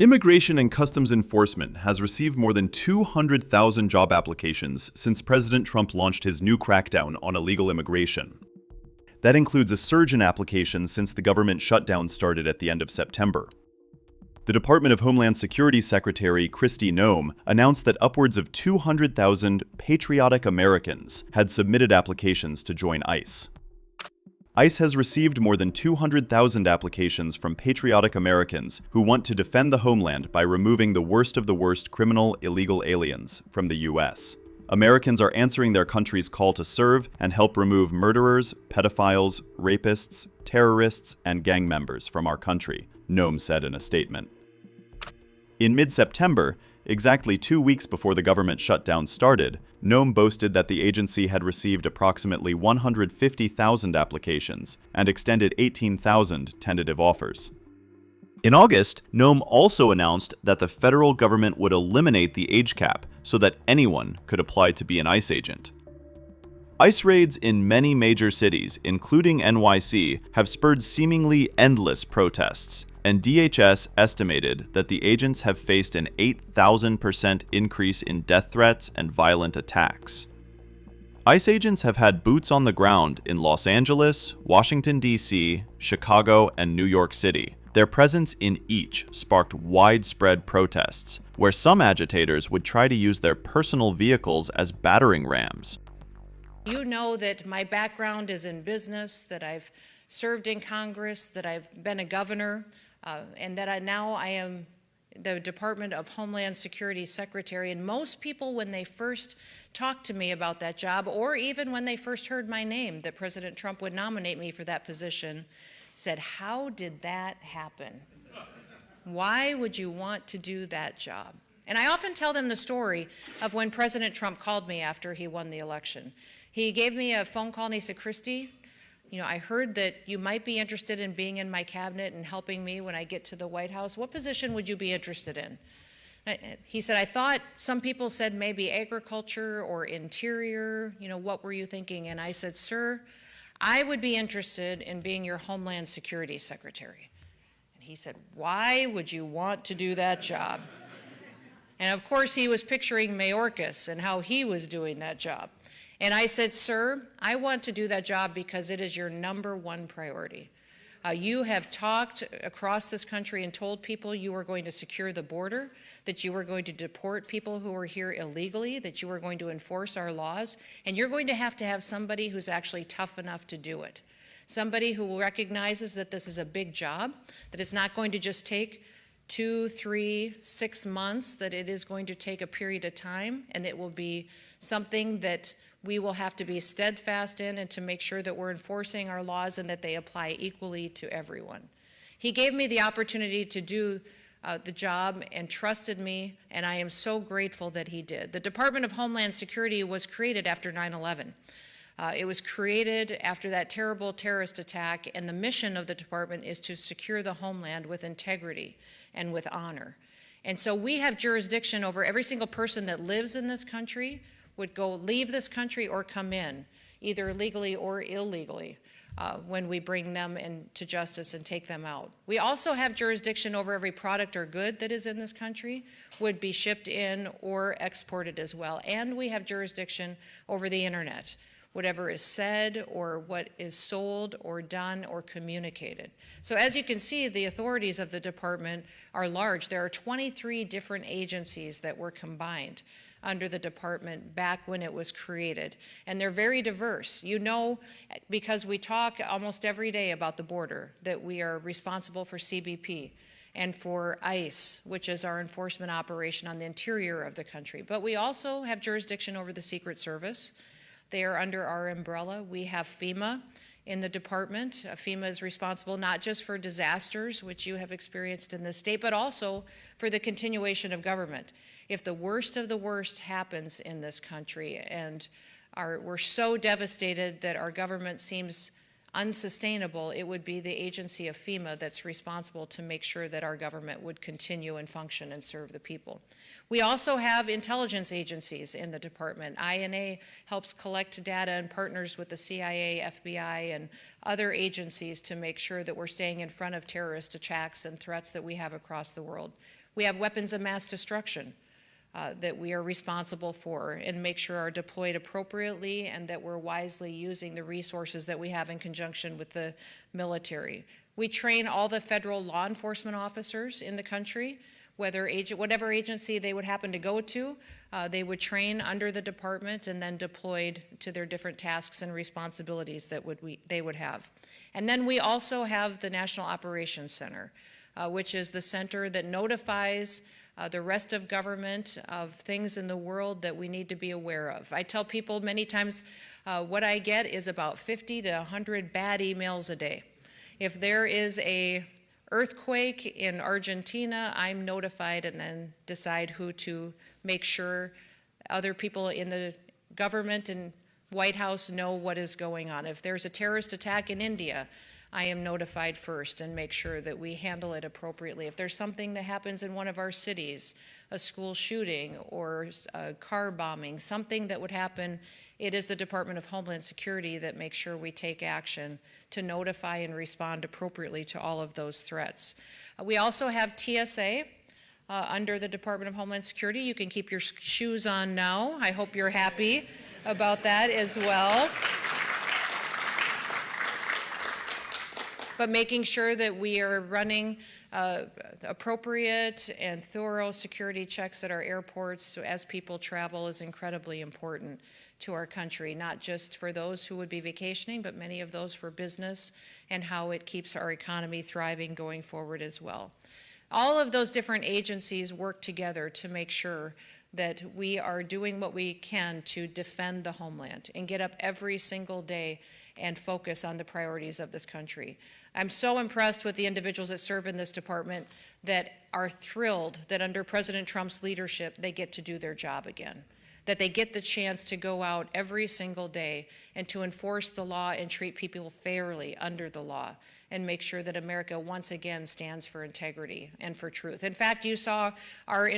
Immigration and Customs Enforcement has received more than 200,000 job applications since President Trump launched his new crackdown on illegal immigration. That includes a surge in applications since the government shutdown started at the end of September. The Department of Homeland Security Secretary Kristi Noem announced that upwards of 200,000 patriotic Americans had submitted applications to join ICE. ICE has received more than 200,000 applications from patriotic Americans who want to defend the homeland by removing the worst of the worst criminal illegal aliens from the U.S. Americans are answering their country's call to serve and help remove murderers, pedophiles, rapists, terrorists, and gang members from our country, Noem said in a statement. In mid-September, exactly 2 weeks before the government shutdown started, Noem boasted that the agency had received approximately 150,000 applications and extended 18,000 tentative offers. In August, Noem also announced that the federal government would eliminate the age cap so that anyone could apply to be an ICE agent. ICE raids in many major cities, including NYC, have spurred seemingly endless protests, and DHS estimated that the agents have faced an 8,000% increase in death threats and violent attacks. ICE agents have had boots on the ground in Los Angeles, Washington, D.C., Chicago, and New York City. Their presence in each sparked widespread protests, where some agitators would try to use their personal vehicles as battering rams. You know that my background is in business, that I've served in Congress, that I've been a governor, and that I am the Department of Homeland Security Secretary. And most people, when they first talked to me about that job, or even when they first heard my name, that President Trump would nominate me for that position, said, "How did that happen? Why would you want to do that job?" And I often tell them the story of when President Trump called me after he won the election. He gave me a phone call and he said, "Kristi, I heard that you might be interested in being in my cabinet and helping me when I get to the White House. What position would you be interested in?" He said, "I thought some people said maybe agriculture or interior. What were you thinking?" And I said, "Sir, I would be interested in being your Homeland Security Secretary." And he said, "Why would you want to do that job?" And of course, he was picturing Mayorkas and how he was doing that job. And I said, "Sir, I want to do that job because it is your #1 priority. You have talked across this country and told people you are going to secure the border, that you are going to deport people who are here illegally, that you are going to enforce our laws, and you're going to have somebody who's actually tough enough to do it. Somebody who recognizes that this is a big job, that it's not going to just take 2, 3, 6 months, that it is going to take a period of time, and it will be something that we will have to be steadfast in and to make sure that we're enforcing our laws and that they apply equally to everyone." He gave me the opportunity to do the job and trusted me, and I am so grateful that he did. The Department of Homeland Security was created after 9/11. It was created after that terrible terrorist attack, and the mission of the department is to secure the homeland with integrity and with honor. And so we have jurisdiction over every single person that lives in this country, would leave this country or come in, either legally or illegally, when we bring them into justice and take them out. We also have jurisdiction over every product or good that is in this country, would be shipped in or exported as well. And we have jurisdiction over the internet, whatever is said or what is sold or done or communicated. So as you can see, the authorities of the department are large. There are 23 different agencies that were combined under the department back when it was created. And they're very diverse. Because we talk almost every day about the border, that we are responsible for CBP and for ICE, which is our enforcement operation on the interior of the country. But we also have jurisdiction over the Secret Service. They are under our umbrella. We have FEMA in the department. FEMA is responsible not just for disasters, which you have experienced in this state, but also for the continuation of government. If the worst of the worst happens in this country and we're so devastated that our government seems unsustainable, it would be the agency of FEMA that's responsible to make sure that our government would continue and function and serve the people. We also have intelligence agencies in the department. INA helps collect data and partners with the CIA, FBI, and other agencies to make sure that we're staying in front of terrorist attacks and threats that we have across the world. We have weapons of mass destruction that we are responsible for and make sure are deployed appropriately and that we're wisely using the resources that we have in conjunction with the military. We train all the federal law enforcement officers in the country, whatever agency they would happen to go to, they would train under the department and then deployed to their different tasks and responsibilities that they would have. And then we also have the National Operations Center, which is the center that notifies the rest of government of things in the world that we need to be aware of. I tell people many times what I get is about 50 to 100 bad emails a day. If there is a earthquake in Argentina, I'm notified and then decide who to make sure other people in the government and White House know what is going on. If there's a terrorist attack in India, I am notified first and make sure that we handle it appropriately. If there's something that happens in one of our cities, a school shooting or a car bombing, something that would happen, it is the Department of Homeland Security that makes sure we take action to notify and respond appropriately to all of those threats. We also have TSA under the Department of Homeland Security. You can keep your shoes on now. I hope you're happy about that as well. But making sure that we are running appropriate and thorough security checks at our airports as people travel is incredibly important to our country, not just for those who would be vacationing, but many of those for business and how it keeps our economy thriving going forward as well. All of those different agencies work together to make sure that we are doing what we can to defend the homeland and get up every single day and focus on the priorities of this country. I'm so impressed with the individuals that serve in this department that are thrilled that under President Trump's leadership, they get to do their job again, that they get the chance to go out every single day and to enforce the law and treat people fairly under the law and make sure that America once again stands for integrity and for truth. In fact, you saw our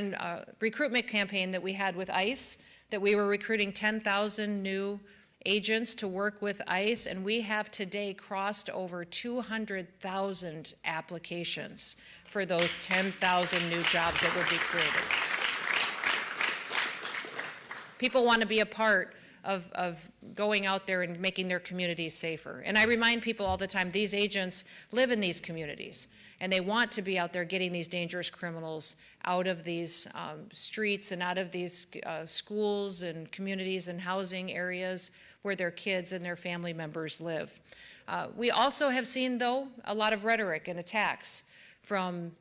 recruitment campaign that we had with ICE, that we were recruiting 10,000 new agents to work with ICE, and we have today crossed over 200,000 applications for those 10,000 new jobs that would be created. People want to be a part of going out there and making their communities safer. And I remind people all the time, these agents live in these communities, and they want to be out there getting these dangerous criminals out of these streets and out of these schools and communities and housing areas where their kids and their family members live. We also have seen, though, a lot of rhetoric and attacks from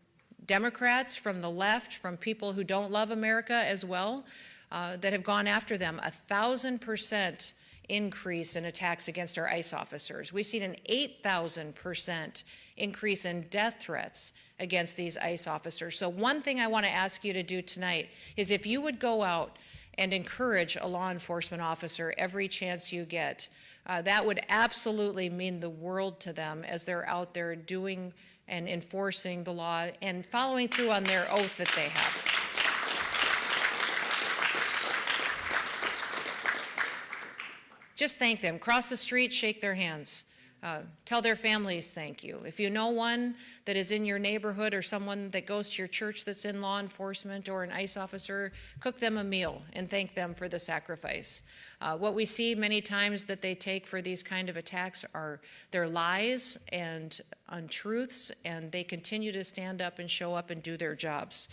Democrats, from the left, from people who don't love America as well, that have gone after them. 1,000% increase in attacks against our ICE officers. We've seen an 8,000% increase in death threats against these ICE officers. So one thing I want to ask you to do tonight is if you would go out and encourage a law enforcement officer every chance you get, that would absolutely mean the world to them as they're out there doing and enforcing the law and following through on their oath that they have. Just thank them. Cross the street, shake their hands. Tell their families thank you. If you know one that is in your neighborhood or someone that goes to your church that's in law enforcement or an ICE officer, cook them a meal and thank them for the sacrifice. What we see many times that they take for these kind of attacks are their lies and untruths, and they continue to stand up and show up and do their jobs.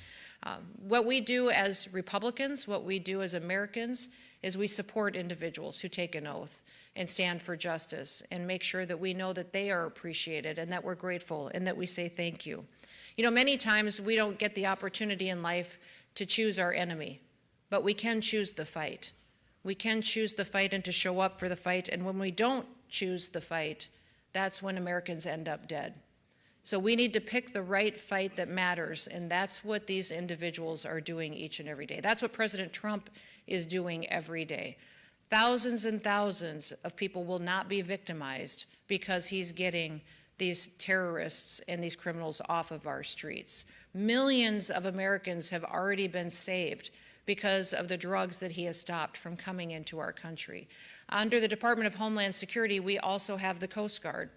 What we do as Republicans, what we do as Americans, is we support individuals who take an oath and stand for justice and make sure that we know that they are appreciated and that we're grateful and that we say thank you. You know, many times we don't get the opportunity in life to choose our enemy, but we can choose the fight. We can choose the fight and to show up for the fight, and when we don't choose the fight, that's when Americans end up dead. So we need to pick the right fight that matters, and that's what these individuals are doing each and every day. That's what President Trump is doing every day. Thousands and thousands of people will not be victimized because he's getting these terrorists and these criminals off of our streets. Millions of Americans have already been saved because of the drugs that he has stopped from coming into our country. Under the Department of Homeland Security, we also have the Coast Guard.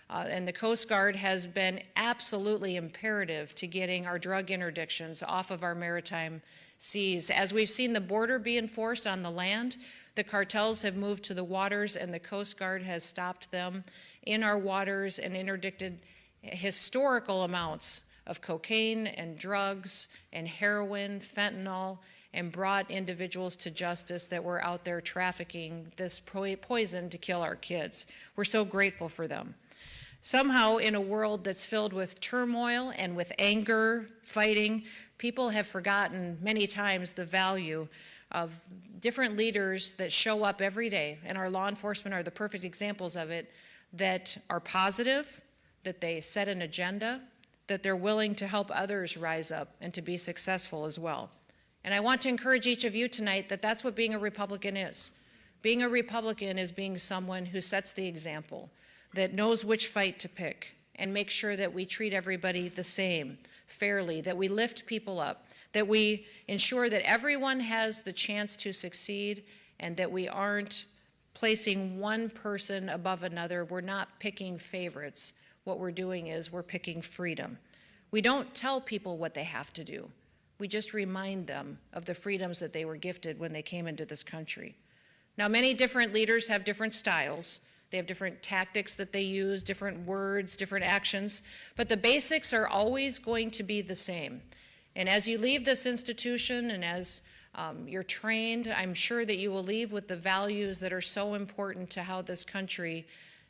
And the Coast Guard has been absolutely imperative to getting our drug interdictions off of our maritime seas. As we've seen the border be enforced on the land, the cartels have moved to the waters, and the Coast Guard has stopped them in our waters and interdicted historical amounts of cocaine and drugs and heroin, fentanyl, and brought individuals to justice that were out there trafficking this poison to kill our kids. We're so grateful for them. Somehow, in a world that's filled with turmoil and with anger, fighting, people have forgotten many times the value of different leaders that show up every day, and our law enforcement are the perfect examples of it, that are positive, that they set an agenda, that they're willing to help others rise up and to be successful as well. And I want to encourage each of you tonight that that's what being a Republican is. Being a Republican is being someone who sets the example, that knows which fight to pick, and make sure that we treat everybody the same, fairly, that we lift people up, that we ensure that everyone has the chance to succeed, and that we aren't placing one person above another. We're not picking favorites. What we're doing is we're picking freedom. We don't tell people what they have to do. We just remind them of the freedoms that they were gifted when they came into this country. Now, many different leaders have different styles. They have different tactics that they use, different words, different actions, but the basics are always going to be the same. And as you leave this institution and as you're trained, I'm sure that you will leave with the values that are so important to how this country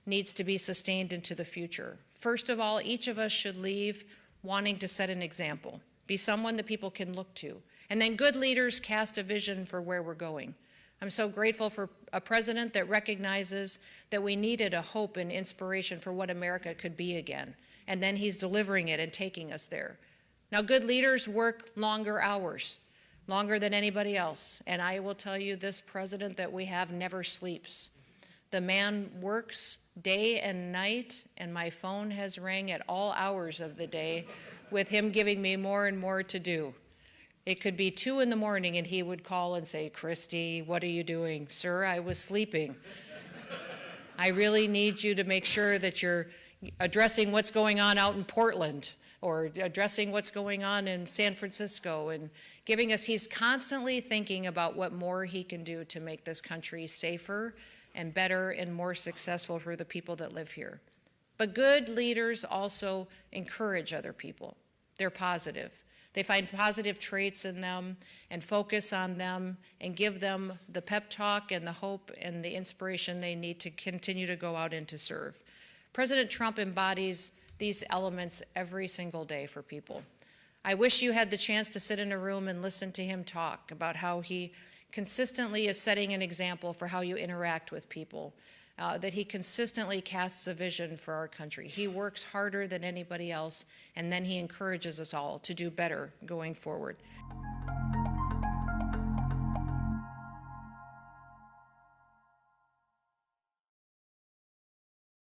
needs to be sustained into the future. First of all, each of us should leave wanting to set an example, be someone that people can look to. And then good leaders cast a vision for where we're going. I'm so grateful for a president that recognizes that we needed a hope and inspiration for what America could be again. And then he's delivering it and taking us there. Now, good leaders work longer hours, longer than anybody else. And I will tell you, this president that we have never sleeps. The man works day and night, and my phone has rang at all hours of the day with him giving me more and more to do. It could be 2 in the morning and he would call and say, "Kristi, what are you doing?" "Sir, I was sleeping." "I really need you to make sure that you're addressing what's going on out in Portland or addressing what's going on in San Francisco," and giving us, he's constantly thinking about what more he can do to make this country safer and better and more successful for the people that live here. But good leaders also encourage other people. They're positive. They find positive traits in them and focus on them and give them the pep talk and the hope and the inspiration they need to continue to go out and to serve. President Trump embodies these elements every single day for people. I wish you had the chance to sit in a room and listen to him talk about how he consistently is setting an example for how you interact with people, that he consistently casts a vision for our country. He works harder than anybody else, and then he encourages us all to do better going forward.